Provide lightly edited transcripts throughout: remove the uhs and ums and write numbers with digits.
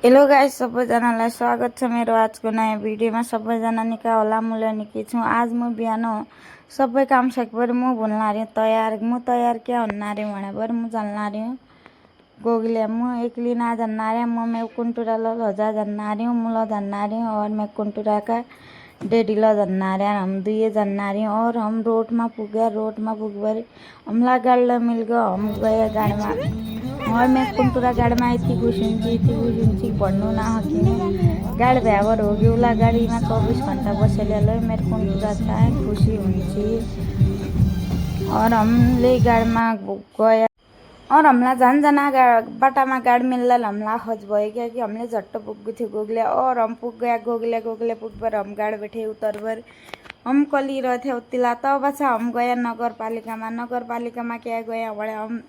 Hello guys, सबैजनालाई स्वागत छ मेरो आजको नयाँ भिडियोमा। सबैजना निका होला, मुला निकी छु। आज म बिहान सबै काम सकेपछि म भुल्न रही तयार। म तयार क्या होना रही भनेर म चलना रही हूँ गोगले। म एकली ना जानना रही, म मैं कुंटूरा लो जा जानना रही हूँ, मुला जानना रही हूँ और मैं कुंटूरा का डेडी लो जानना रहे। हम दुए जानना रही और हम रोड में पुग गया। रोड में पुग बारी हमला गाड़ी मिल गया। हम गए गाड़ी में और मैं कुंटूरा गाड़ी में इतनी खुशी पढ़नु ना हकीने गाड़ी भ्यावर होगी उला गाड़ी में 24 घंटा बसेले लो मेरे कुंटूरा था खुशी हुई। और हमले गाड़ी में गया और हमला जाना बाटा में गाड़ी मिलला हमला हज भयो क्या कि हमले झट्ट पुग थे गोगले। और हम पुग गया गोगले पुग पर हम गाड़ी बैठे उतर पर हम कली रहे थे उतिला। तब अच्छा हम गया नगर पालिका में क्या गया बड़े हम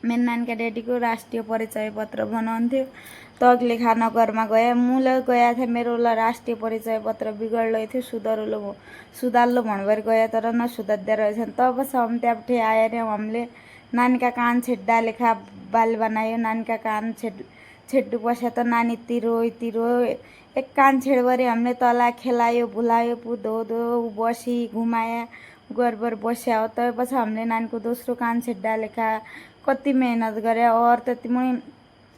मेरे नानी का डैडी को राष्ट्रीय परिचय पत्र बनाउनु थियो। तक लेखा नगर में गया मुले गया थे मेरो राष्ट्रीय परिचय पत्र बिगड़ थियो सुधार भर गया तर न सुधार्दै रहेछ। तब हम त्यहाँबाट आएर हमले नानी का कान छेड्दा लेखा बाल बनायो। नानी का कान छेड्डु पश्चात त नानी तिरो एक कान छेडभरि हमले तला खेलायो भुलायो धो बसी घुमाया गरबर बस्या हो। तब हमले नानी को दोस्रो कान छेड्दा लेखा कति मेहनत गरे और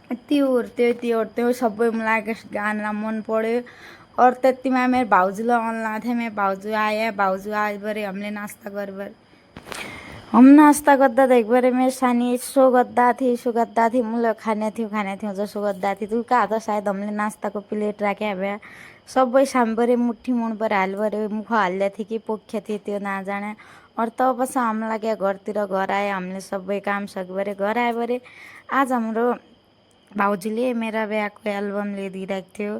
त्यति ओर्त्यो सबै मलाई गाना मन पर्यो। और त्यतिमा मेरो भाउजूलाई अनला थे। मेरो भाउजू आए बरे हमले नास्ता गरबर हम नास्ता गर्दा देख बरे मेरो सानी सो गद्दा थी मुले खाने थियो जसो गद्दा थी तू का त शायद हमले नास्ता को प्लेट राख्या भए सबै सामबरे मुट्ठी मुण पर हालबरे मुख हाल्दै थी कि पोख्या थी त्यो ना जाने। और तब हम लाग्या घर आए हमले सबै काम सकेबरे घर आए बरे आज हाम्रो भाउजूले मेरा बिहाको एल्बम ल्याइदिइरहेको थियो।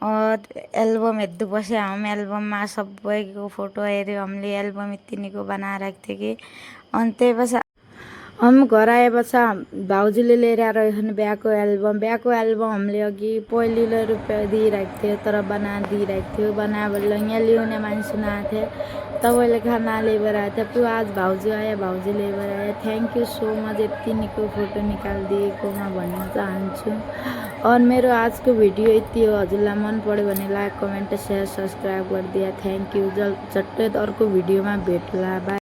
और एल्बम हेर्दु बस्या हम एल्बममा सबैको फोटो हेऱ्यो हमले एल्बम यतिनिको बनाइरहेको थियो कि अनि त्यही हम घर आए भाउजूले लिएर आएर बिहाको एल्बम हमले अघि पहिलो रुपियाँ दिइरहेको थियो तर बनाएर दिइरहेको थियो। बनाएर यहाँ ल्याउने मान्छे नआएको थियो तपाईँले खाना ल्याइबर आएको थियो। त्यो आज भाउजू आयो भाउजू ल्याइबर आयो। थ्याङ्क यू सो मच यति निको फोटो निकालिदिएकोमा भन्न चाहन्छु। और मेरो आजको भिडियो यति हो। हजुरलाई मन पर्यो भने लाइक कमेन्ट शेयर सब्सक्राइब गरिदिए थ्याङ्क यू। झट्टै अर्को भिडियोमा भेट्ला। बाई।